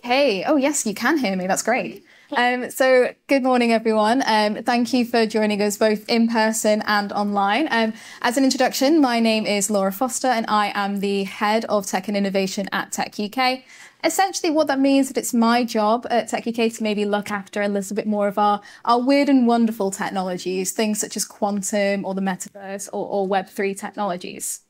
Okay. Oh, yes, you can hear me. That's great. So good morning, everyone. Thank you for joining us both in person and online. As an introduction, my name is Laura Foster and I am the Head of Tech and Innovation at techUK. Essentially, what that means is that it's my job at techUK to maybe look after a little bit more of our weird and wonderful technologies, things such as quantum or the Metaverse or Web3 technologies.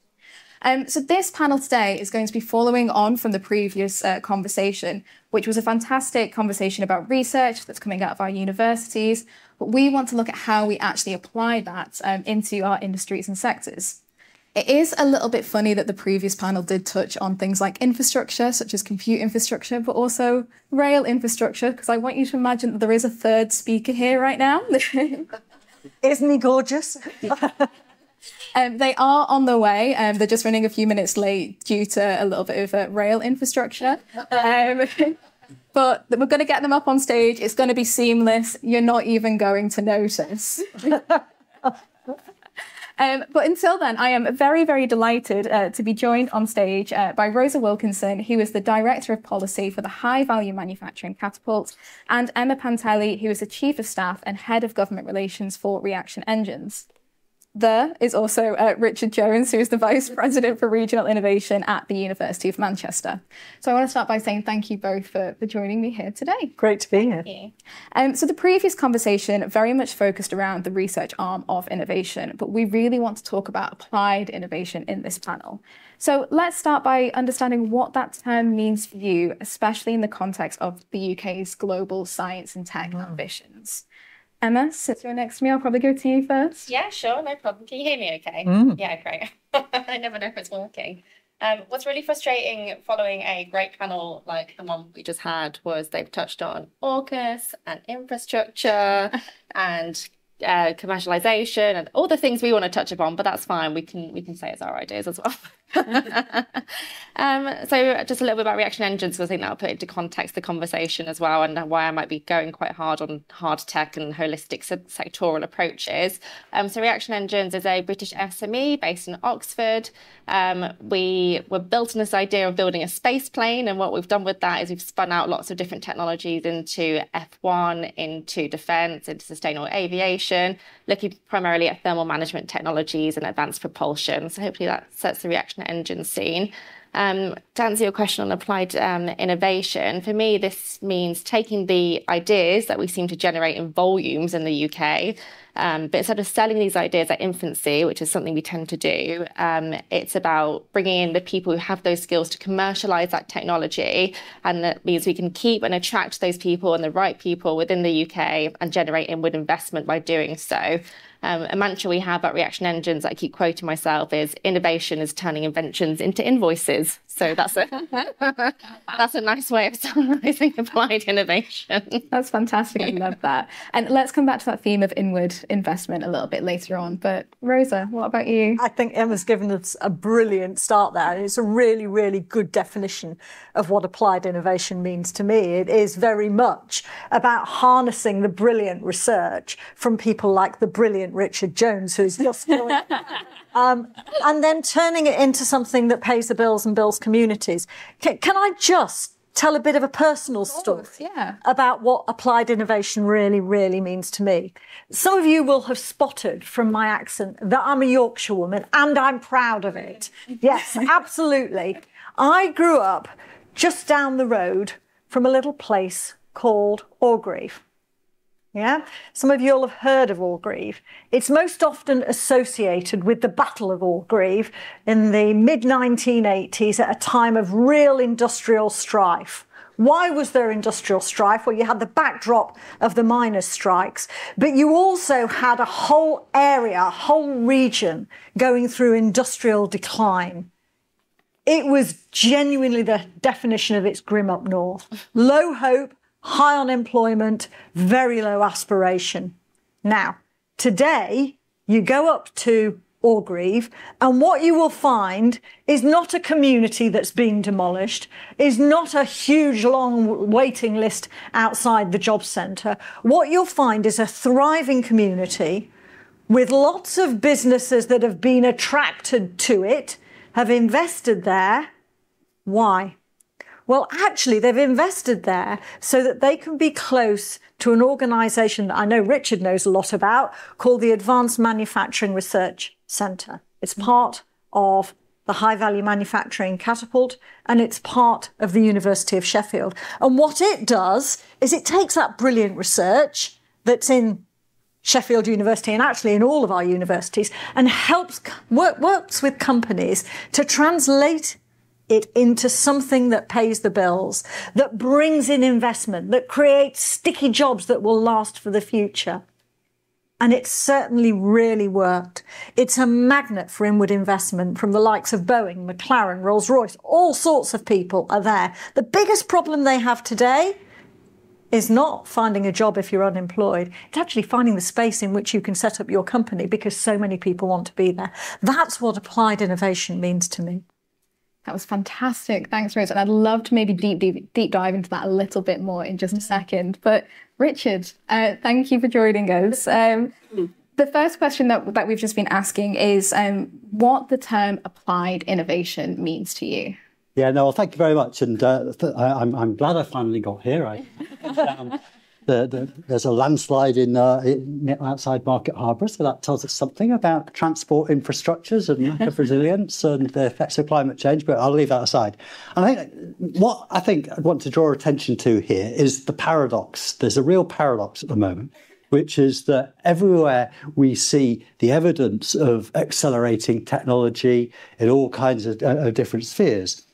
So this panel today is going to be following on from the previous conversation, which was a fantastic conversation about research that's coming out of our universities. But we want to look at how we actually apply that into our industries and sectors. It is a little bit funny that the previous panel did touch on things like infrastructure, such as compute infrastructure, but also rail infrastructure, because I want you to imagine that there is a third speaker here right now. Isn't he gorgeous? They are on the way. They're just running a few minutes late due to a little bit of rail infrastructure. But we're going to get them up on stage. It's going to be seamless. You're not even going to notice. But until then, I am very, very delighted to be joined on stage by Rosa Wilkinson, who is the Director of Policy for the High Value Manufacturing Catapult, and Emma Pantelli, who is the Chief of Staff and Head of Government Relations for Reaction Engines. There is also Richard Jones, who is the Vice President for Regional Innovation at the University of Manchester. So I want to start by saying thank you both for joining me here today. Great to be here. Thank you. So the previous conversation very much focused around the research arm of innovation, but we really want to talk about applied innovation in this panel. So let's start by understanding what that term means for you, especially in the context of the UK's global science and tech ambitions. Emma, since you're next to me, I'll probably go to you first. Yeah, sure, no problem. Can you hear me okay? Yeah, great. I never know if it's working. What's really frustrating following a great panel like the one we just had was they've touched on AUKUS and infrastructure and commercialization and all the things we want to touch upon, but that's fine. We can say it's our ideas as well. So just a little bit about reaction engines, because I think that'll put into context the conversation as well, and why I might be going quite hard on hard tech and holistic sectoral approaches. So reaction engines is a British SME based in Oxford. We were built on this idea of building a space plane, and what we've done with that is we've spun out lots of different technologies into F1, into defence, into sustainable aviation, looking primarily at thermal management technologies and advanced propulsion. So hopefully that sets the reaction engine scene. To answer your question on applied innovation, for me, this means taking the ideas that we seem to generate in volumes in the UK, but instead of selling these ideas at infancy, which is something we tend to do, it's about bringing in the people who have those skills to commercialise that technology. And that means we can keep and attract those people and the right people within the UK and generate inward investment by doing so. A mantra we have at Reaction Engines, I keep quoting myself, is innovation is turning inventions into invoices. So that's a nice way of summarising applied innovation. That's fantastic. I love that. And let's come back to that theme of inward investment a little bit later on. But Rosa, what about you? I think Emma's given us a brilliant start there. It's a really, really good definition of what applied innovation means to me. It is very much about harnessing the brilliant research from people like the brilliant Richard Jones, who's just joined, and then turning it into something that pays the bills and builds communities. Can I just tell a bit of a personal story about what applied innovation really, really means to me? Some of you will have spotted from my accent that I'm a Yorkshire woman, and I'm proud of it. Yes, absolutely. I grew up just down the road from a little place called Orgreave. Yeah, some of you will have heard of Orgreave. It's most often associated with the Battle of Orgreave in the mid-1980s at a time of real industrial strife. Why was there industrial strife? Well, you had the backdrop of the miners' strikes, but you also had a whole area, a whole region going through industrial decline. It was genuinely the definition of its grim up north. Low hope, high unemployment, very low aspiration. Now, today, you go up to Orgreave, and what you will find is not a community that's been demolished, is not a huge, long waiting list outside the job centre. What you'll find is a thriving community with lots of businesses that have been attracted to it, have invested there. Why? Well, actually, they've invested there so that they can be close to an organisation that I know Richard knows a lot about, called the Advanced Manufacturing Research Centre. It's part of the High Value Manufacturing Catapult, and it's part of the University of Sheffield. And what it does is it takes that brilliant research that's in Sheffield University and actually in all of our universities and works with companies to translate it into something that pays the bills, that brings in investment, that creates sticky jobs that will last for the future. And it's certainly really worked. It's a magnet for inward investment from the likes of Boeing, McLaren, Rolls-Royce. All sorts of people are there. The biggest problem they have today is not finding a job if you're unemployed. It's actually finding the space in which you can set up your company because so many people want to be there. That's what applied innovation means to me. That was fantastic. Thanks, Rose. And I'd love to maybe deep dive into that a little bit more in just a second. But Richard, thank you for joining us. The first question that we've just been asking is what the term applied innovation means to you. Yeah, no, well, thank you very much. And I'm glad I finally got here. There's a landslide outside Market Harbour, so that tells us something about transport infrastructures and lack of resilience and the effects of climate change, but I'll leave that aside. And I think I want to draw attention to here is the paradox. There's a real paradox at the moment, which is that everywhere we see the evidence of accelerating technology in all kinds of different spheres.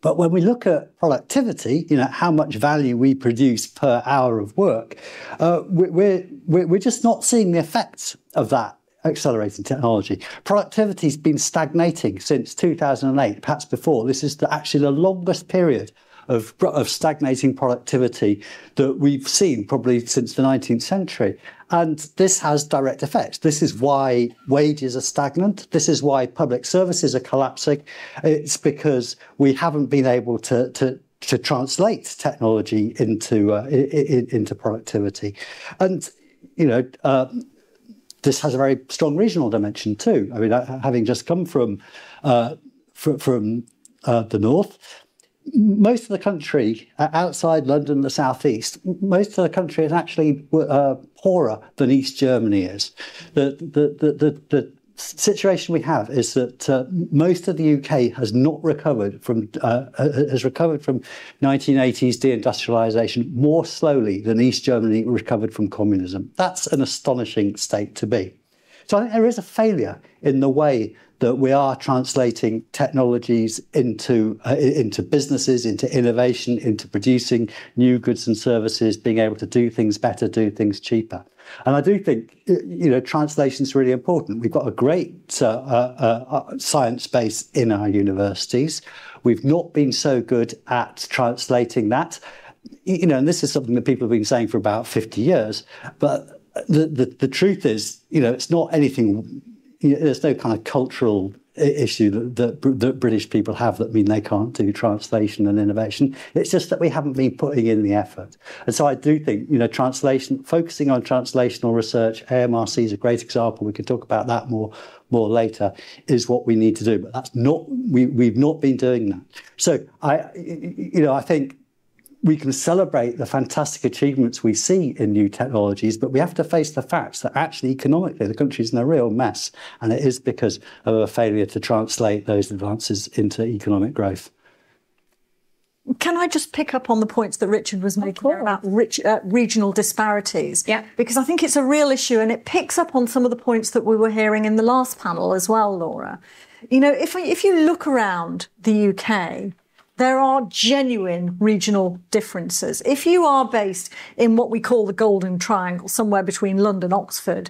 But when we look at productivity, how much value we produce per hour of work, we're just not seeing the effects of that accelerating technology. Productivity's been stagnating since 2008, perhaps before. This is actually the longest period of stagnating productivity that we've seen probably since the 19th century. And this has direct effects. This is why wages are stagnant. This is why public services are collapsing. It's because we haven't been able to translate technology into productivity. And, this has a very strong regional dimension too. I mean, having just come from the north, most of the country outside London, the southeast, most of the country is actually poorer than East Germany is. The situation we have is that most of the UK has not recovered from 1980s deindustrialization more slowly than East Germany recovered from communism. That's an astonishing state to be. So I think there is a failure in the way that we are translating technologies into businesses, into innovation, into producing new goods and services, being able to do things better, do things cheaper. And I do think, translation is really important. We've got a great science base in our universities. We've not been so good at translating that. And this is something that people have been saying for about 50 years. But the truth is, it's not anything. There's no kind of cultural issue that British people have that mean they can't do translation and innovation. It's just that we haven't been putting in the effort. And so I do think, translation, focusing on translational research, AMRC is a great example. We can talk about that more later, is what we need to do. But that's not, we've not been doing that. So I think we can celebrate the fantastic achievements we see in new technologies, but we have to face the facts that actually economically the country's in a real mess, and it is because of a failure to translate those advances into economic growth. Can I just pick up on the points that Richard was making about regional disparities? Yeah. Because I think it's a real issue, and it picks up on some of the points that we were hearing in the last panel as well, Laura. If you look around the UK, there are genuine regional differences. If you are based in what we call the Golden Triangle, somewhere between London, Oxford,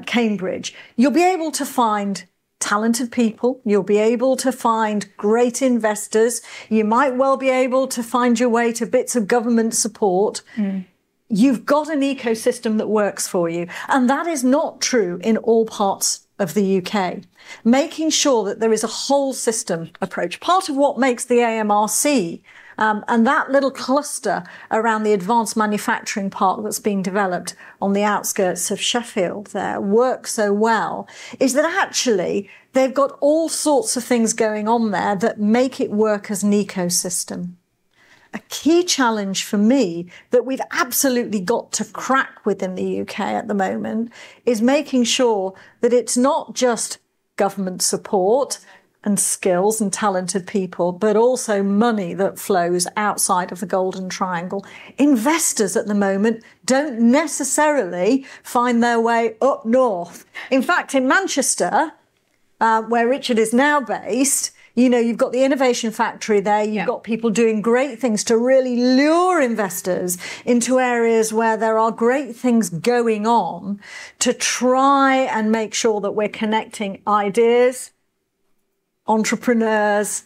Cambridge, you'll be able to find talented people. You'll be able to find great investors. You might well be able to find your way to bits of government support. You've got an ecosystem that works for you. And that is not true in all parts of the UK. Making sure that there is a whole system approach. Part of what makes the AMRC and that little cluster around the advanced manufacturing park that's being developed on the outskirts of Sheffield there work so well is that actually they've got all sorts of things going on there that make it work as an ecosystem. a key challenge for me that we've absolutely got to crack within the UK at the moment is making sure that it's not just government support and skills and talented people, but also money that flows outside of the Golden Triangle. Investors at the moment don't necessarily find their way up north. In fact, in Manchester, where Richard is now based, you know, you've got the Innovation Factory there, you've got people doing great things to really lure investors into areas where there are great things going on to try and make sure that we're connecting ideas, entrepreneurs,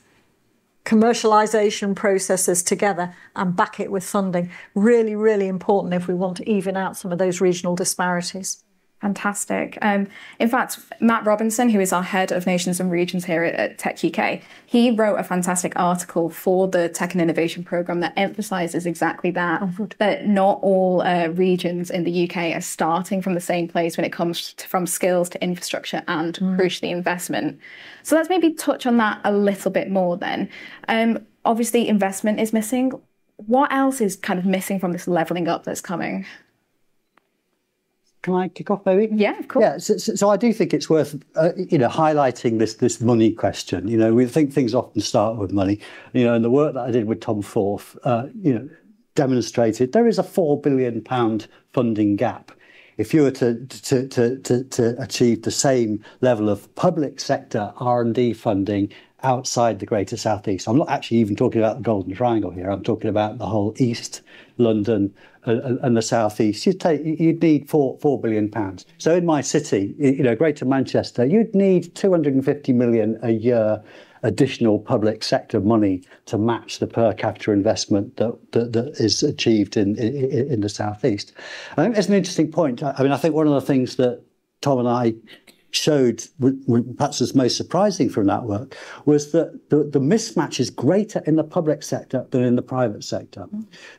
commercialization processes together and back it with funding. Really, really important if we want to even out some of those regional disparities. Fantastic. In fact, Matt Robinson, who is our head of nations and regions here at techUK, he wrote a fantastic article for the Tech and Innovation Programme that emphasises exactly that, that not all regions in the UK are starting from the same place when it comes from skills to infrastructure and crucially investment. So let's maybe touch on that a little bit more then. Obviously, investment is missing. What else is kind of missing from this levelling up that's coming? Can I kick off, maybe? Yeah, of course. Yeah, so I do think it's worth, highlighting this money question. You know, we think things often start with money. You know, and the work that I did with Tom Forth, demonstrated there is a £4 billion funding gap. If you were to achieve the same level of public sector R&D funding outside the Greater South East, I'm not actually even talking about the Golden Triangle here. I'm talking about the whole East, London, and the South East. You'd need £4 billion. So in my city, Greater Manchester, you'd need 250 million a year additional public sector money to match the per capita investment that is achieved in the South East. I think it's an interesting point. I mean, I think one of the things that Tom and I showed, perhaps was most surprising from that work, was that the mismatch is greater in the public sector than in the private sector.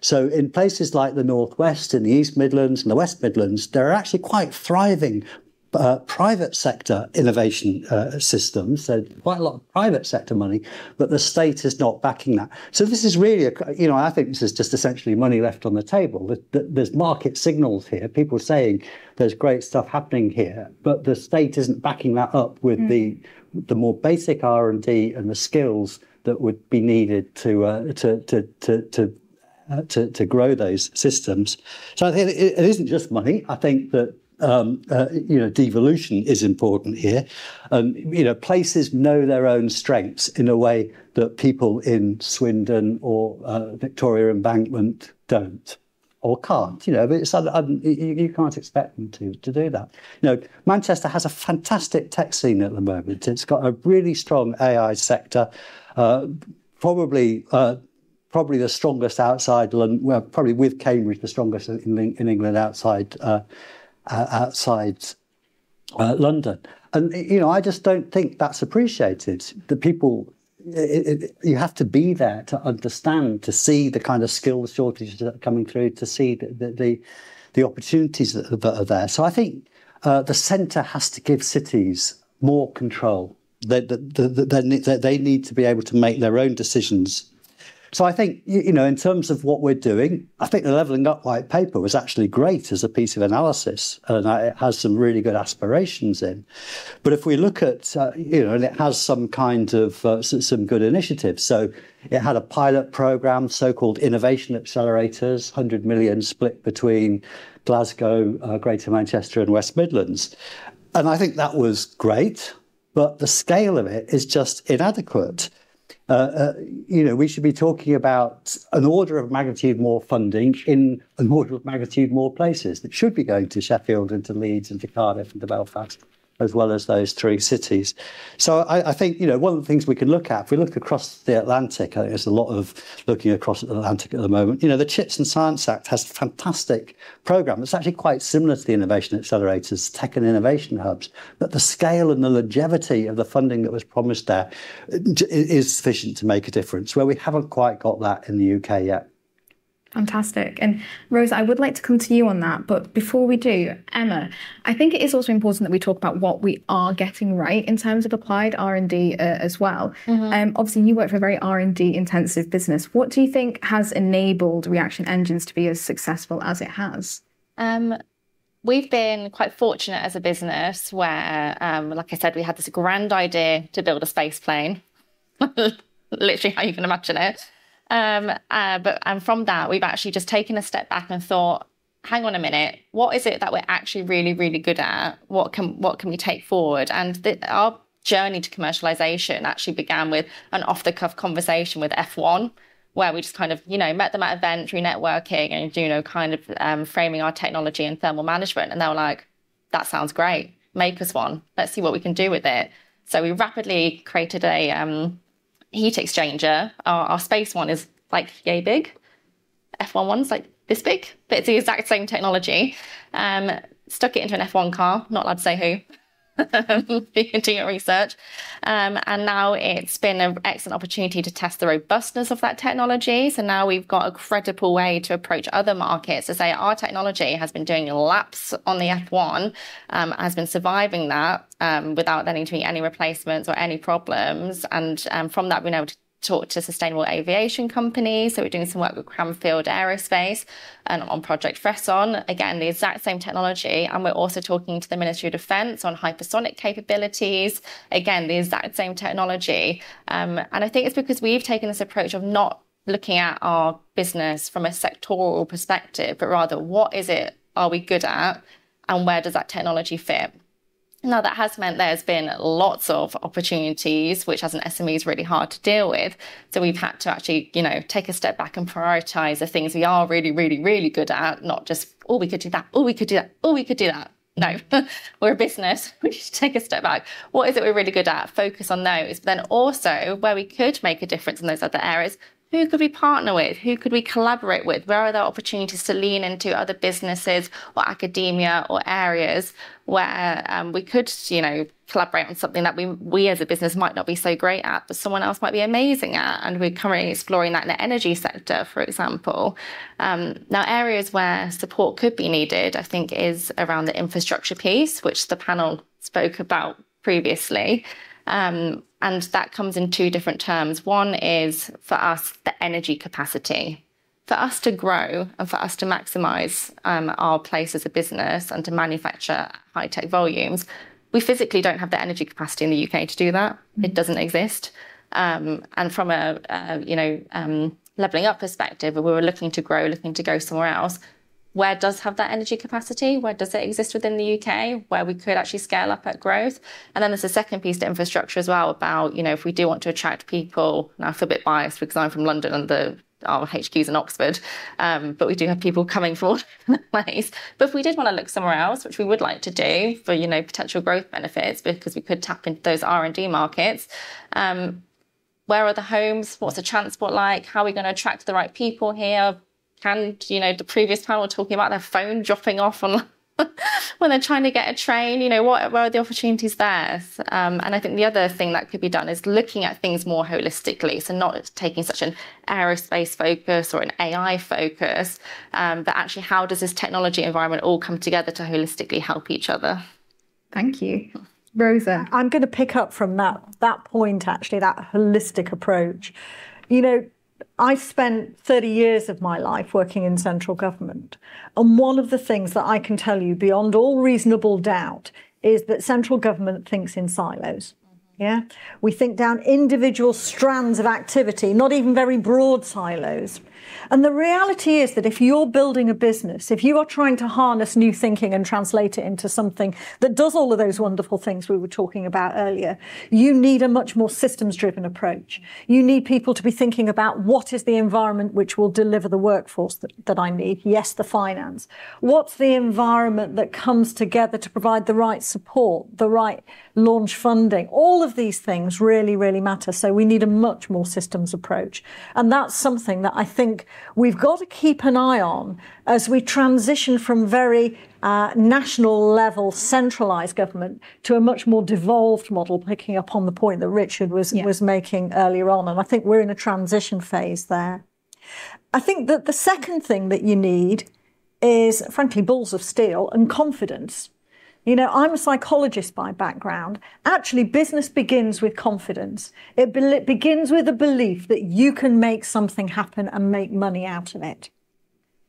So in places like the Northwest, in the East Midlands and the West Midlands, there are actually quite thriving private sector innovation systems, so quite a lot of private sector money, but the state is not backing that. So this is really, I think this is just essentially money left on the table. There's market signals here, people saying there's great stuff happening here, but the state isn't backing that up with the more basic R&D and the skills that would be needed to grow those systems. So I think it isn't just money. I think that devolution is important here. Places know their own strengths in a way that people in Swindon or Victoria Embankment don't or can't. But it's, you can't expect them to do that. Manchester has a fantastic tech scene at the moment. It's got a really strong AI sector, probably the strongest outside London. Well, probably with Cambridge, the strongest in England outside London. And, I just don't think that's appreciated. The people, you have to be there to understand, to see the kind of skills shortages that are coming through, to see the opportunities that are there. So I think the centre has to give cities more control. They need to be able to make their own decisions. So I think, in terms of what we're doing, I think the Levelling Up white paper was actually great as a piece of analysis, and it has some really good aspirations in. But if we look at, and it has some kind of, some good initiatives. So it had a pilot programme, so-called innovation accelerators, 100 million split between Glasgow, Greater Manchester and West Midlands. And I think that was great, but the scale of it is just inadequate. We should be talking about an order of magnitude more funding in an order of magnitude more places. It should be going to Sheffield and to Leeds and to Cardiff and to Belfast, as well as those three cities. So I think, one of the things we can look at, if we look across the Atlantic, I think there's a lot of looking across the Atlantic at the moment. The Chips and Science Act has a fantastic programme. It's actually quite similar to the innovation accelerators, tech and innovation hubs, but the scale and the longevity of the funding that was promised there is sufficient to make a difference, where we haven't quite got that in the UK yet. Fantastic. And Rosa, I would like to come to you on that. But before we do, Emma, I think it is also important that we talk about what we are getting right in terms of applied R&D as well. Obviously, you work for a very R&D intensive business. What do you think has enabled Reaction Engines to be as successful as it has? We've been quite fortunate as a business where, like I said, we had this grand idea to build a space plane, literally how you can imagine it. And from that, we've actually just taken a step back and thought, hang on a minute, what is it that we're actually really, really good at? What can we take forward? And our journey to commercialization actually began with an off-the-cuff conversation with F1, where we just kind of, met them at events through networking and, kind of framing our technology and thermal management. And they were like, that sounds great. Make us one. Let's see what we can do with it. So we rapidly created a heat exchanger. Our space one is like yay big. F1 one's like this big, but it's the exact same technology. Stuck it into an F1 car, not allowed to say who. You can do your research. And now it's been an excellent opportunity to test the robustness of that technology. So now we've got a credible way to approach other markets to say our technology has been doing laps on the F1, has been surviving that without there needing to be any replacements or any problems. And from that, we've been able to talk to sustainable aviation companies. So we're doing some work with Cranfield Aerospace and on Project Fresson. Again, the exact same technology. And we're also talking to the Ministry of Defence on hypersonic capabilities. Again, the exact same technology. And I think it's because we've taken this approach of not looking at our business from a sectoral perspective, but rather what is it are we good at and where does that technology fit? Now, that has meant there's been lots of opportunities, which as an SME is really hard to deal with. So we've had to actually, take a step back and prioritise the things we are really, really, really good at, not just, oh, we could do that, oh, we could do that, oh, we could do that. No, we're a business. We need to take a step back. What is it we're really good at? Focus on those. But then also where we could make a difference in those other areas, who could we partner with? Who could we collaborate with? Where are there opportunities to lean into other businesses or academia or areas where we could, collaborate on something that we as a business might not be so great at, but someone else might be amazing at. And we're currently exploring that in the energy sector, for example. Now, areas where support could be needed, I think, is around the infrastructure piece, which the panel spoke about previously. And that comes in two different terms. One is, for us, the energy capacity. For us to grow and for us to maximise our place as a business and to manufacture high-tech volumes, we physically don't have the energy capacity in the UK to do that. It doesn't exist. And from a levelling up perspective, we were looking to grow, looking to go somewhere else. Where does have that energy capacity? Where does it exist within the UK where we could actually scale up at growth? And then there's a second piece to infrastructure as well about, if we do want to attract people, now I feel a bit biased because I'm from London and our HQ's in Oxford, but we do have people coming from all over the place. But if we did want to look somewhere else, which we would like to do for, potential growth benefits, because we could tap into those R&D markets, where are the homes? What's the transport like? How are we going to attract the right people here? Can, the previous panel talking about their phone dropping off on when they're trying to get a train, where are the opportunities there? And I think the other thing that could be done is looking at things more holistically. So not taking such an aerospace focus or an AI focus, but actually how does this technology environment all come together to holistically help each other? Thank you. Rosa. I'm going to pick up from that point, actually, that holistic approach. I've spent 30 years of my life working in central government. And one of the things that I can tell you beyond all reasonable doubt is that central government thinks in silos. Yeah, we think down individual strands of activity, not even very broad silos. And the reality is that if you're building a business, if you are trying to harness new thinking and translate it into something that does all of those wonderful things we were talking about earlier, you need a much more systems-driven approach. You need people to be thinking about what is the environment which will deliver the workforce that I need. Yes, the finance. What's the environment that comes together to provide the right support, the right launch funding? All of these things really, really matter. So we need a much more systems approach. And that's something that I think we've got to keep an eye on as we transition from very national level centralised government to a much more devolved model, picking up on the point that Richard was making earlier on. And I think we're in a transition phase there. I think that the second thing that you need is, frankly, balls of steel and confidence. You know, I'm a psychologist by background. Actually, business begins with confidence. It begins with a belief that you can make something happen and make money out of it.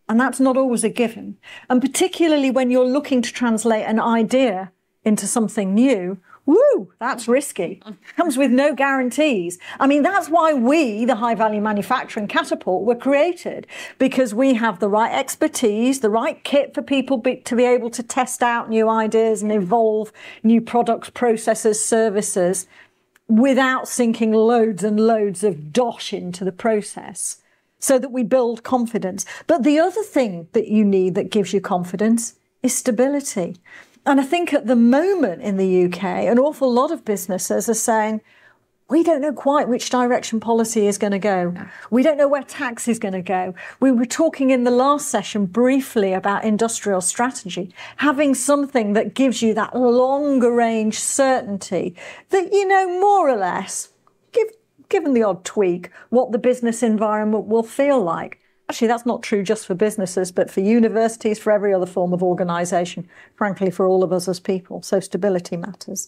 And that's not always a given. And particularly when you're looking to translate an idea into something new, woo, that's risky. Comes with no guarantees. I mean, that's why we, the High Value Manufacturing Catapult, were created, because we have the right expertise, the right kit for people to be able to test out new ideas and evolve new products, processes, services, without sinking loads and loads of dosh into the process, so that we build confidence. But the other thing that you need that gives you confidence is stability. And I think at the moment in the UK, an awful lot of businesses are saying, we don't know quite which direction policy is going to go. We don't know where tax is going to go. We were talking in the last session briefly about industrial strategy, having something that gives you that longer range certainty that you know more or less, given the odd tweak, what the business environment will feel like. Actually, that's not true just for businesses, but for universities, for every other form of organisation, frankly, for all of us as people. So stability matters.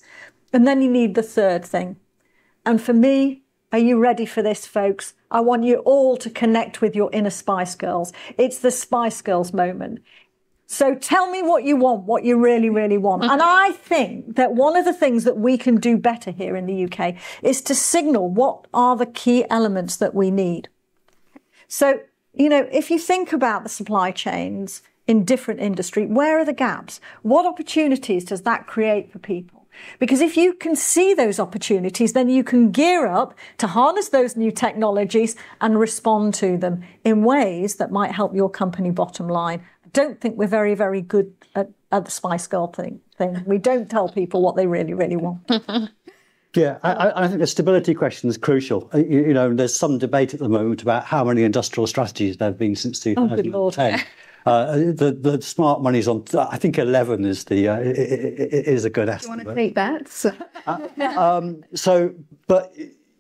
And then you need the third thing. And for me, are you ready for this, folks? I want you all to connect with your inner Spice Girls. It's the Spice Girls moment. So tell me what you want, what you really, really want. And I think that one of the things that we can do better here in the UK is to signal what are the key elements that we need. So, you know, if you think about the supply chains in different industries, where are the gaps? What opportunities does that create for people? Because if you can see those opportunities, then you can gear up to harness those new technologies and respond to them in ways that might help your company bottom line. I don't think we're very, very good at the Spice Girl thing. We don't tell people what they really, really want. Yeah, I think the stability question is crucial. You know, there's some debate at the moment about how many industrial strategies there have been since 2010. The smart money's on, I think 11 is is a good estimate. Do you want to take bets? But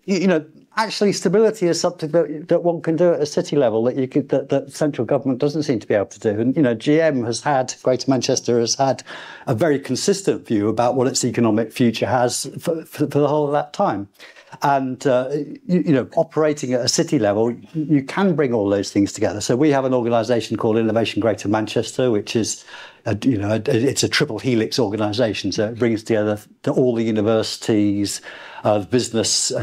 you know, actually stability is something that one can do at a city level that central government doesn't seem to be able to do. And you know, Greater Manchester has had a very consistent view about what its economic future has for the whole of that time. And, you know, operating at a city level, you can bring all those things together. So we have an organisation called Innovation Greater Manchester, which is, you know, it's a triple helix organisation. So it brings together all the universities, business,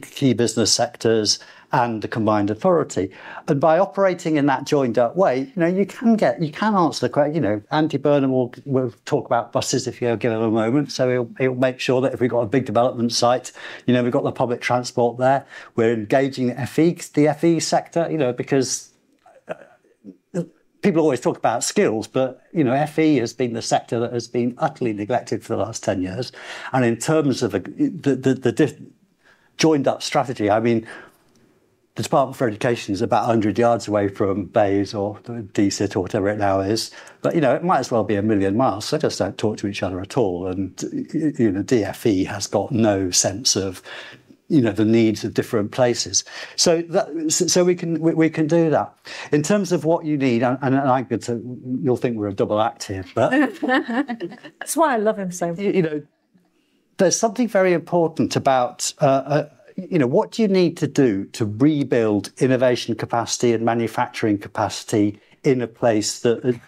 key business sectors, and the combined authority. And by operating in that joined up way, you know, you can answer the question. You know, Andy Burnham will talk about buses if you give him a moment. So he'll make sure that if we've got a big development site, you know, we've got the public transport there. We're engaging the FE sector, you know, because people always talk about skills, but, you know, FE has been the sector that has been utterly neglected for the last 10 years. And in terms of the joined up strategy, I mean, the Department for Education is about 100 yards away from Bays or DSIT or whatever it now is. But, you know, it might as well be a million miles. So they just don't talk to each other at all. And, you know, DFE has got no sense of, you know, the needs of different places. So we can do that. In terms of what you need, and you'll think we're a double act here, but that's why I love him so much. You know, there's something very important about you know, what do you need to do to rebuild innovation capacity and manufacturing capacity in a place that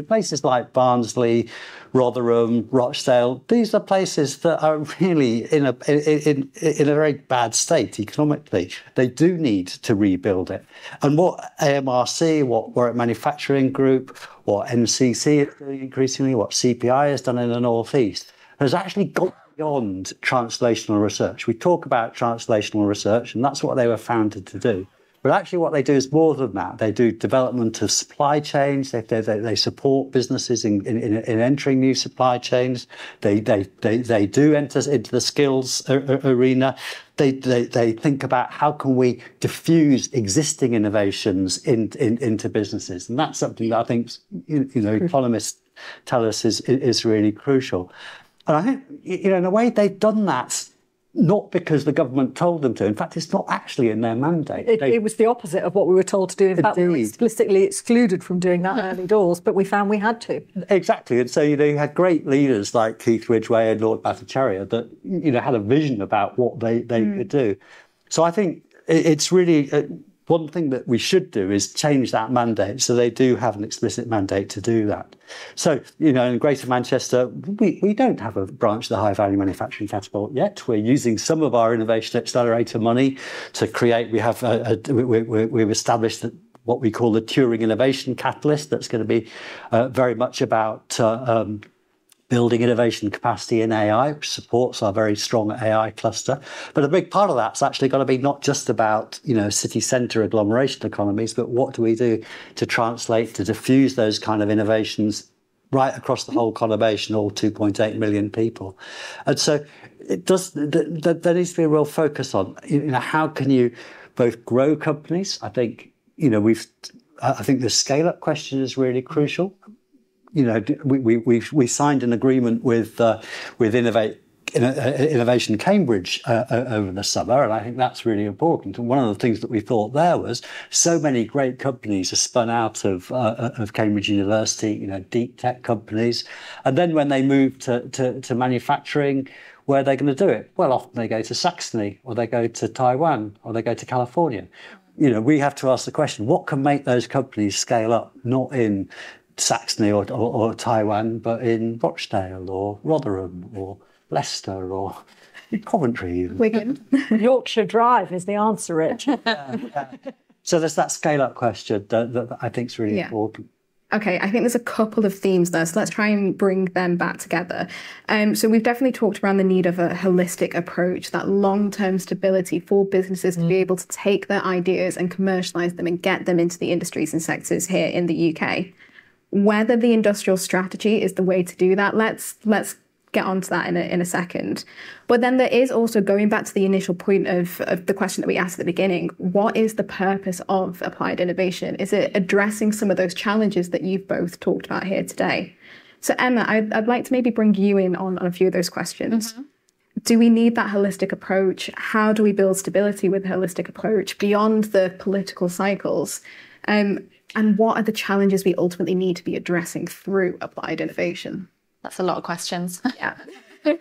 places like Barnsley, Rotherham, Rochdale, these are places that are really in a very bad state economically. They do need to rebuild it. And what AMRC, what Warwick Manufacturing Group, what NCC is doing increasingly, what CPI has done in the North East, has actually got beyond translational research. We talk about translational research, and that's what they were founded to do. But actually what they do is more than that. They do development of supply chains. They support businesses in entering new supply chains. They do enter into the skills arena. They think about how can we diffuse existing innovations into businesses. And that's something that I think, you know, economists tell us is really crucial. And I think, you know, in a way they've done that not because the government told them to. In fact, it's not actually in their mandate. It was the opposite of what we were told to do. In fact, we were Indeed. explicitly excluded from doing that early doors, but we found we had to. Exactly. And so, you had great leaders like Keith Ridgway and Lord Bhattacharya that, had a vision about what they could do. So I think it's really one thing that we should do is change that mandate so they do have an explicit mandate to do that. So, in Greater Manchester, we don't have a branch of the high value manufacturing catapult yet. We're using some of our innovation accelerator money to create. We have we've established what we call the Turing Innovation Catalyst. That's going to be very much about building innovation capacity in AI, which supports our very strong AI cluster. But a big part of that's actually got to be not just about, city centre agglomeration economies, but what do we do to translate, to diffuse those kind of innovations right across the whole conurbation, all 2.8 million people. And so there needs to be a real focus on, how can you both grow companies? I think, I think the scale-up question is really crucial. We signed an agreement with Innovation Cambridge over the summer, and I think that's really important. And one of the things that we thought there was so many great companies are spun out of Cambridge University, deep tech companies, and then when they move to manufacturing, where are they going to do it? Well, often they go to Saxony, or they go to Taiwan, or they go to California. We have to ask the question: what can make those companies scale up? Not in Saxony or Taiwan, but in Rochdale or Rotherham or Leicester or Coventry. Wigan. Yorkshire Drive is the answer, Rich. Yeah. So there's that scale-up question that I think is really important. Okay, I think there's a couple of themes there, so let's try and bring them back together. So we've definitely talked around the need of a holistic approach, that long-term stability for businesses to be able to take their ideas and commercialise them and get them into the industries and sectors here in the UK. Whether the industrial strategy is the way to do that, let's get onto that in a second. But then there is also, going back to the initial point of the question that we asked at the beginning, what is the purpose of applied innovation? Is it addressing some of those challenges that you've both talked about here today? So Emma, I'd like to maybe bring you in on a few of those questions. Mm-hmm. Do we need that holistic approach? How do we build stability with a holistic approach beyond the political cycles? And what are the challenges we ultimately need to be addressing through applied innovation? That's a lot of questions. Yeah. So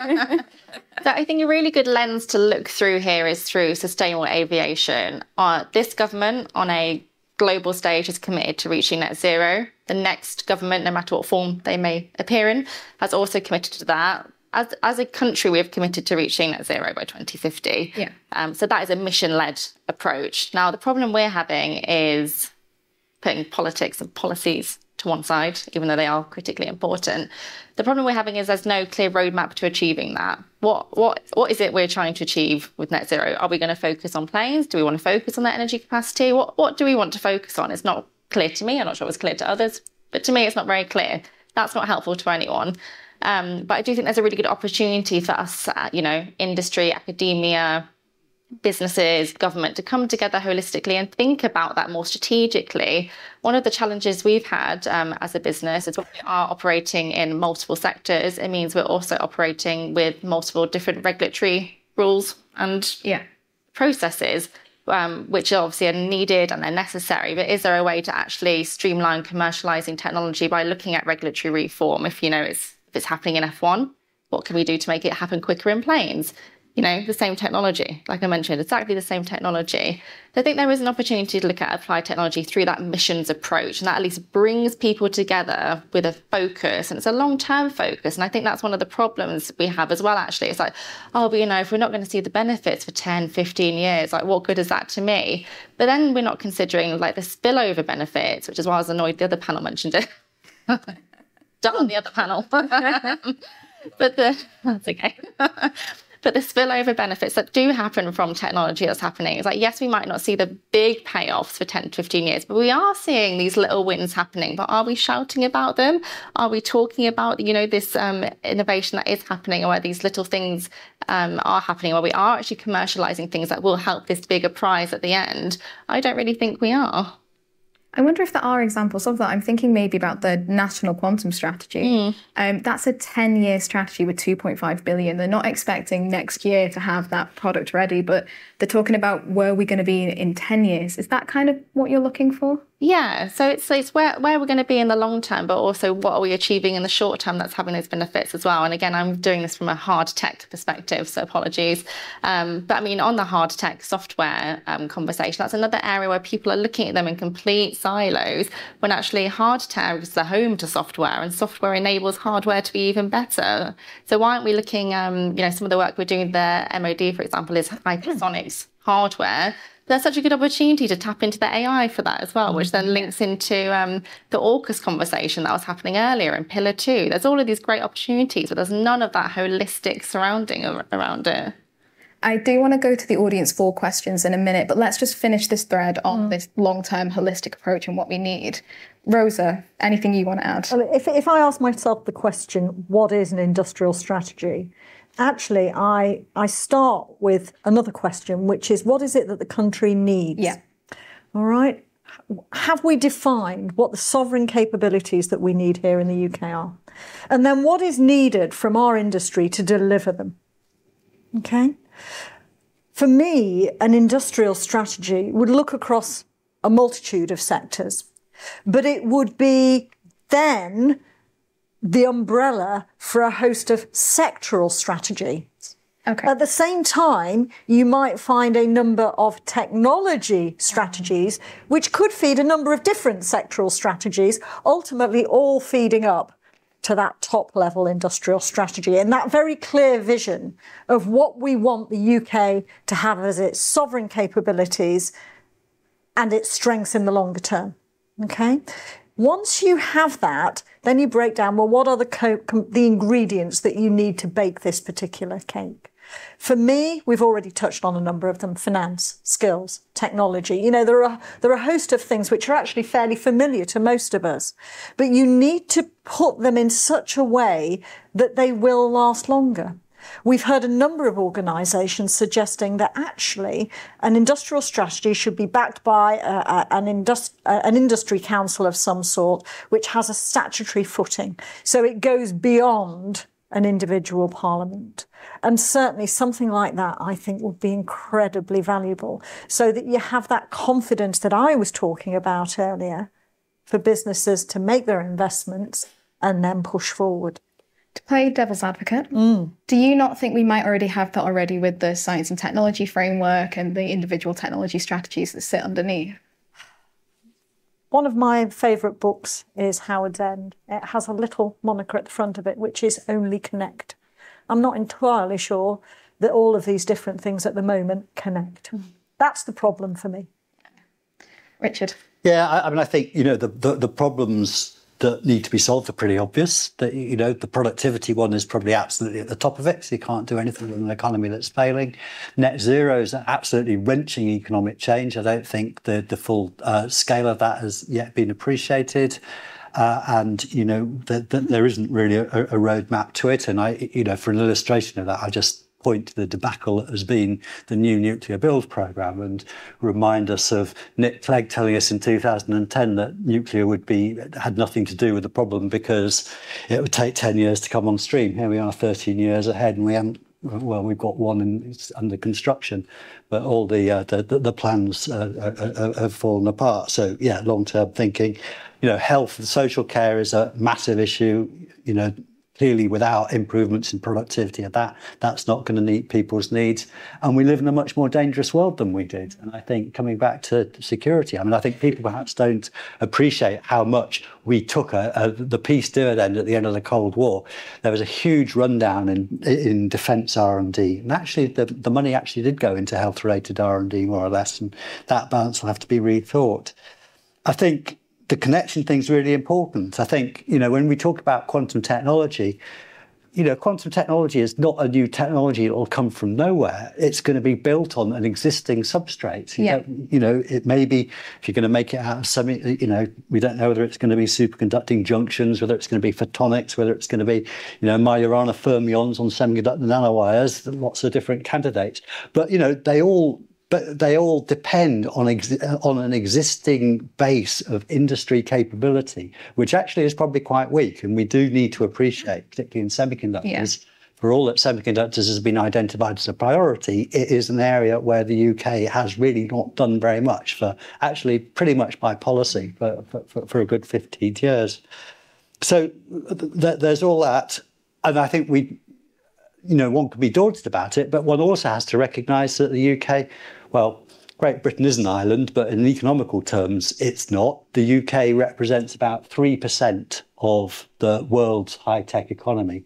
I think a really good lens to look through here is through sustainable aviation. This government on a global stage is committed to reaching net zero. The next government, no matter what form they may appear in, has also committed to that. As a country, we have committed to reaching net zero by 2050. Yeah. So that is a mission-led approach. Now, the problem we're having is putting politics and policies to one side, even though they are critically important. The problem we're having is there's no clear roadmap to achieving that. What is it we're trying to achieve with net zero? Are we going to focus on planes? Do we want to focus on that energy capacity? What do we want to focus on? It's not clear to me. I'm not sure it was clear to others, but to me, it's not very clear. That's not helpful to anyone. But I do think there's a really good opportunity for us, industry, academia, businesses, government to come together holistically and think about that more strategically. One of the challenges we've had as a business is when we are operating in multiple sectors, it means we're also operating with multiple different regulatory rules and processes, which obviously are needed and they're necessary. But is there a way to actually streamline commercialising technology by looking at regulatory reform? If it's happening in F1, what can we do to make it happen quicker in planes? The same technology, like I mentioned, exactly the same technology. So I think there is an opportunity to look at applied technology through that missions approach, and that at least brings people together with a focus, and it's a long-term focus. And I think that's one of the problems we have as well, actually. It's like, if we're not going to see the benefits for 10, 15 years, like what good is that to me? But then we're not considering the spillover benefits, which is why I was annoyed the other panel mentioned it. Darn the other panel. That's okay. But the spillover benefits that do happen from technology that's happening, it's like, yes, we might not see the big payoffs for 10 to 15 years, but we are seeing these little wins happening. But are we shouting about them? Are we talking about, this innovation that is happening, or where these little things are happening, where we are actually commercializing things that will help this bigger prize at the end? I don't really think we are. I wonder if there are examples of that. I'm thinking maybe about the National Quantum Strategy. That's a 10-year strategy with 2.5 billion. They're not expecting next year to have that product ready, but they're talking about where we're going to be in 10 years. Is that kind of what you're looking for? Yeah, so it's where we're going to be in the long term, but also what are we achieving in the short term that's having those benefits as well. And again, I'm doing this from a hard tech perspective, so apologies. But I mean, on the hard tech software conversation, that's another area where people are looking at them in complete silos, when actually hard tech is the home to software, and software enables hardware to be even better. So why aren't we looking, some of the work we're doing with the MOD, for example, is hypersonics hardware. There's such a good opportunity to tap into the AI for that as well, which then links into the AUKUS conversation that was happening earlier in Pillar 2. There's all of these great opportunities, but there's none of that holistic surrounding around it. I do want to go to the audience for questions in a minute, but let's just finish this thread on this long-term holistic approach and what we need. Rosa, anything you want to add? Well, if I ask myself the question, what is an industrial strategy? Actually, I start with another question, which is, what is it that the country needs? Yeah. All right. Have we defined what the sovereign capabilities that we need here in the UK are? And then what is needed from our industry to deliver them? Okay. For me, an industrial strategy would look across a multitude of sectors, but it would be then the umbrella for a host of sectoral strategies. Okay. At the same time, you might find a number of technology strategies which could feed a number of different sectoral strategies, ultimately all feeding up to that top level industrial strategy and that very clear vision of what we want the UK to have as its sovereign capabilities and its strengths in the longer term. Okay? Once you have that, then you break down, well, what are the ingredients that you need to bake this particular cake? For me, we've already touched on a number of them: finance, skills, technology. You know, there are a host of things which are actually fairly familiar to most of us, but you need to put them in such a way that they will last longer. We've heard a number of organisations suggesting that actually an industrial strategy should be backed by an industry council of some sort, which has a statutory footing. So it goes beyond an individual parliament. And certainly something like that, I think, would be incredibly valuable, so that you have that confidence that I was talking about earlier for businesses to make their investments and then push forward. To play devil's advocate, do you not think we might already have that already with the science and technology framework and the individual technology strategies that sit underneath? One of my favourite books is Howard's End. It has a little moniker at the front of it, which is Only Connect. I'm not entirely sure that all of these different things at the moment connect. That's the problem for me. Richard? Yeah, I mean, I think, the problems that need to be solved are pretty obvious. That, the productivity one is probably absolutely at the top of it, so you can't do anything with an economy that's failing. Net zero is absolutely wrenching economic change. I don't think the full scale of that has yet been appreciated. And there isn't really a roadmap to it. And for an illustration of that, I just point to the debacle that has been the new nuclear build programme, and remind us of Nick Clegg telling us in 2010 that nuclear had nothing to do with the problem because it would take 10 years to come on stream. Here we are 13 years ahead, and we've got one it's under construction, but all the plans have fallen apart. So yeah, long-term thinking. Health and social care is a massive issue. Clearly, without improvements in productivity, that's not going to meet people's needs. And we live in a much more dangerous world than we did. And I think, coming back to security, I think people perhaps don't appreciate how much we took the peace dividend at the end of the Cold War. There was a huge rundown in defence R&D. And actually, the money actually did go into health-related R&D, more or less. And that balance will have to be rethought. I think the connection thing is really important. I think, when we talk about quantum technology, quantum technology is not a new technology that will come from nowhere. It's going to be built on an existing substrate. It may be, if you're going to make it out of something, we don't know whether it's going to be superconducting junctions, whether it's going to be photonics, whether it's going to be, Majorana fermions on semiconductor nanowires, lots of different candidates. But, they all but they all depend on an existing base of industry capability, which actually is probably quite weak. And we do need to appreciate, particularly in semiconductors, for all that semiconductors has been identified as a priority, it is an area where the UK has really not done very much for actually pretty much by policy for a good 15 years. So there's all that. And I think one can be daunted about it, but one also has to recognise that the UK, well, Great Britain is an island, but in economical terms, it's not. The UK represents about 3% of the world's high-tech economy.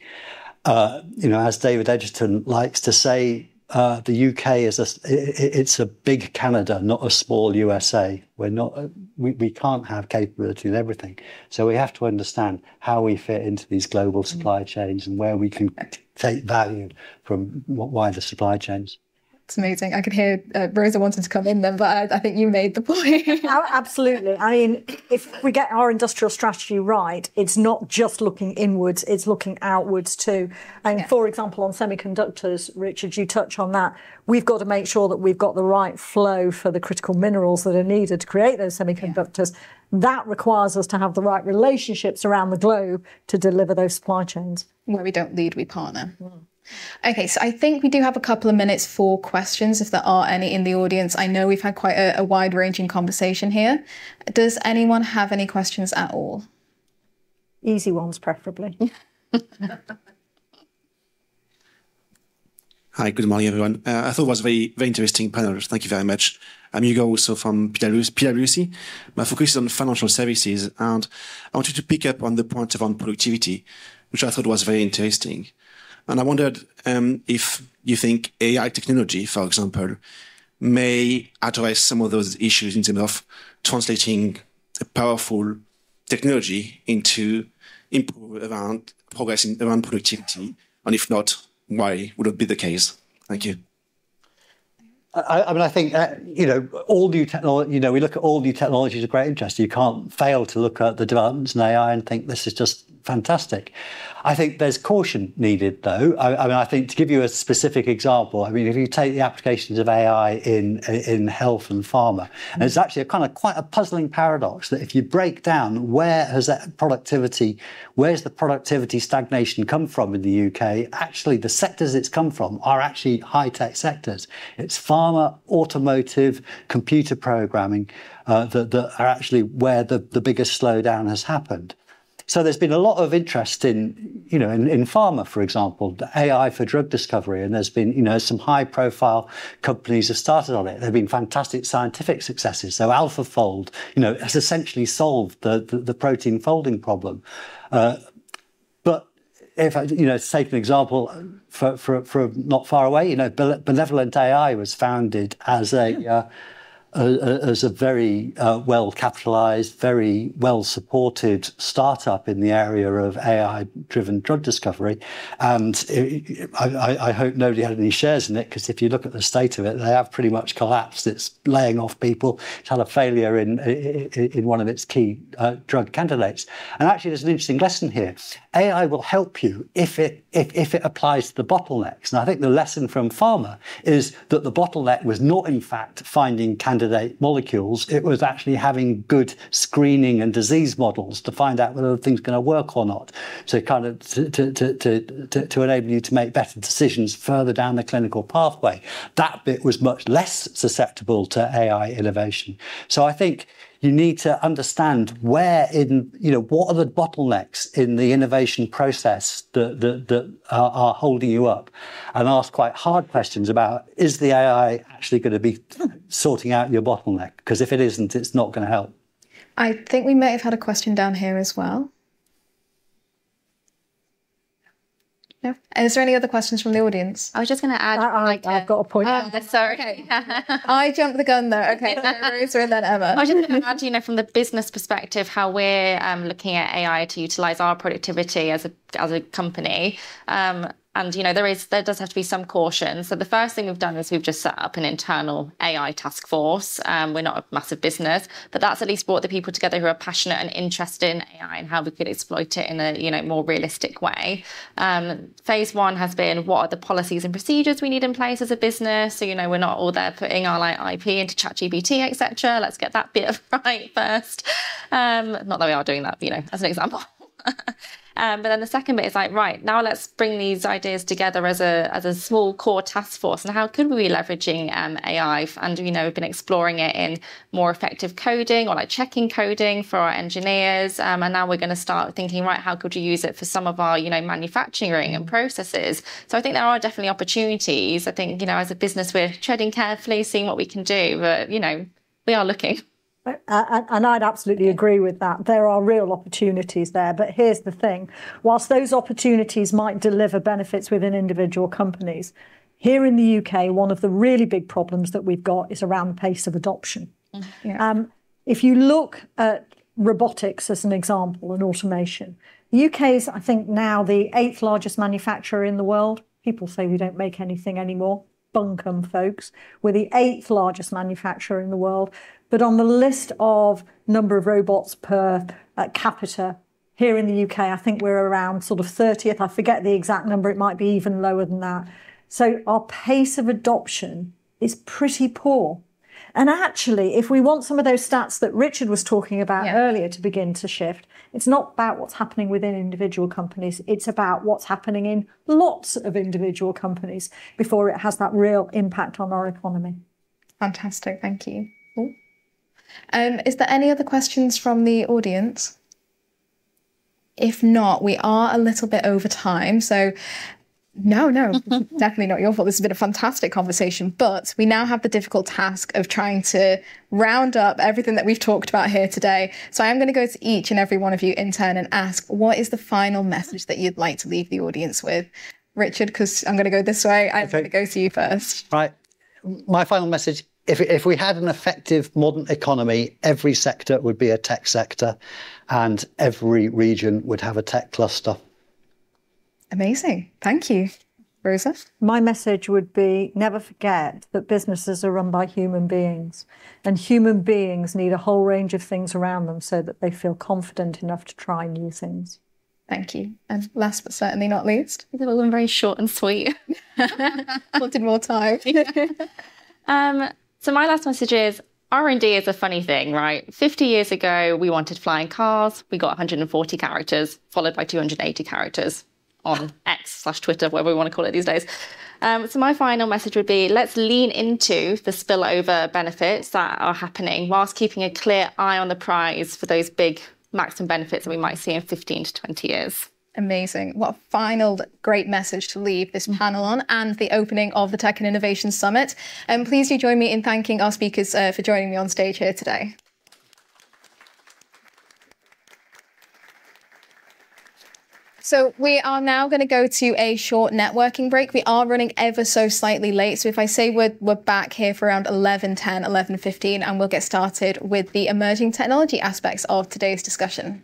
As David Edgerton likes to say, the UK it's a big Canada, not a small USA. We can't have capability in everything. So we have to understand how we fit into these global supply chains and where we can take value from wider supply chains. It's amazing. I could hear Rosa wanting to come in then, but I think you made the point. Absolutely. I mean, if we get our industrial strategy right, it's not just looking inwards, it's looking outwards too. And for example, on semiconductors, Richard, you touch on that. We've got to make sure that we've got the right flow for the critical minerals that are needed to create those semiconductors. That requires us to have the right relationships around the globe to deliver those supply chains. Where we don't lead, we partner. Okay, so I think we do have a couple of minutes for questions, if there are any in the audience. I know we've had quite a wide-ranging conversation here. Does anyone have any questions at all? Easy ones, preferably. Hi, good morning, everyone. I thought it was a very, very interesting panel. Thank you very much. I'm Hugo, also from PwC. My focus is on financial services, and I wanted to pick up on the point around productivity, which I thought was very interesting. And I wondered if you think AI technology, for example, may address some of those issues in terms of translating a powerful technology into progress around productivity, and if not, why would it be the case? Thank you. I think, all new technology, we look at all new technologies of great interest. You can't fail to look at the developments in AI and think this is just fantastic. I think there's caution needed, though. I think to give you a specific example, if you take the applications of AI in health and pharma, and it's actually quite a puzzling paradox that if you break down where's the productivity stagnation come from in the UK, actually the sectors it's come from are actually high-tech sectors. It's pharma, automotive, computer programming that are actually where the biggest slowdown has happened. So there's been a lot of interest in pharma, for example, the AI for drug discovery, and there's been, some high-profile companies have started on it. There have been fantastic scientific successes. So AlphaFold, has essentially solved the protein folding problem. But if to take an example for not far away, Benevolent AI was founded as a very well-capitalized, very well-supported startup in the area of AI-driven drug discovery. And I hope nobody had any shares in it, because if you look at the state of it, they have pretty much collapsed. It's laying off people. It's had a failure in one of its key drug candidates. And actually, there's an interesting lesson here. AI will help you if it applies to the bottlenecks. And I think the lesson from pharma is that the bottleneck was not, in fact, finding candidate molecules. It was actually having good screening and disease models to find out whether the thing's going to work or not. So kind of to enable you to make better decisions further down the clinical pathway. That bit was much less susceptible to AI innovation. So I think you need to understand what are the bottlenecks in the innovation process that are holding you up, and ask quite hard questions about, is the AI actually going to be sorting out your bottleneck? Because if it isn't, it's not going to help. I think we may have had a question down here as well. No? Is there any other questions from the audience? I was just going to add... I've got a point. Sorry. Okay. I jumped the gun there. Okay, Rosa and then Emma. I was just going to add, from the business perspective, how we're looking at AI to utilise our productivity as a company. And And, you know, there does have to be some caution. So the first thing we've done is we've just set up an internal AI task force. We're not a massive business, but that's at least brought the people together who are passionate and interested in AI and how we could exploit it in a, you know, more realistic way. Phase one has been, what are the policies and procedures we need in place as a business? So, you know, we're not all there putting our like IP into ChatGPT, etc. Let's get that bit right first. Not that we are doing that, you know, as an example. But then the second bit is like, right, now let's bring these ideas together as a small core task force. And how could we be leveraging AI? And, you know, we've been exploring it in more effective coding or like checking coding for our engineers. And now we're going to start thinking, right, how could you use it for some of our, you know, manufacturing and processes? So I think there are definitely opportunities. I think, you know, as a business, we're treading carefully, seeing what we can do. But, you know, we are looking. And I'd absolutely agree with that. There are real opportunities there. But here's the thing. Whilst those opportunities might deliver benefits within individual companies, here in the UK, one of the really big problems that we've got is around the pace of adoption. Yeah. If you look at robotics as an example and automation, the UK is, I think, now the 8th largest manufacturer in the world. People say we don't make anything anymore. Bunkum, folks. We're the 8th largest manufacturer in the world. But on the list of number of robots per capita here in the UK, I think we're around sort of 30th. I forget the exact number. It might be even lower than that. So our pace of adoption is pretty poor. And actually, if we want some of those stats that Richard was talking about earlier to begin to shift, it's not about what's happening within individual companies. It's about what's happening in lots of individual companies before it has that real impact on our economy. Fantastic. Thank you. Cool. Is there any other questions from the audience? If not, we are a little bit over time. So no, definitely not your fault. This has been a fantastic conversation, but we now have the difficult task of trying to round up everything that we've talked about here today. So I am going to go to each and every one of you in turn and ask, what is the final message that you'd like to leave the audience with? Richard, because I'm going to go this way. I'm going to go to you first. Right. My final message, if we had an effective modern economy, every sector would be a tech sector and every region would have a tech cluster. Amazing. Thank you. Rosa? My message would be, never forget that businesses are run by human beings, and human beings need a whole range of things around them so that they feel confident enough to try new things. Thank you. And last but certainly not least. They've all been very short and sweet. Wanted more time. So my last message is, R&D is a funny thing, right? 50 years ago, we wanted flying cars. We got 140 characters, followed by 280 characters on X/Twitter, whatever we want to call it these days. So my final message would be, let's lean into the spillover benefits that are happening whilst keeping a clear eye on the prize for those big maximum benefits that we might see in 15 to 20 years. Amazing. What a final great message to leave this panel on and the opening of the Tech and Innovation Summit. And please do join me in thanking our speakers for joining me on stage here today. So we are now going to go to a short networking break. We are running ever so slightly late. So if I say we're back here for around 11:10, 11:15, and we'll get started with the emerging technology aspects of today's discussion.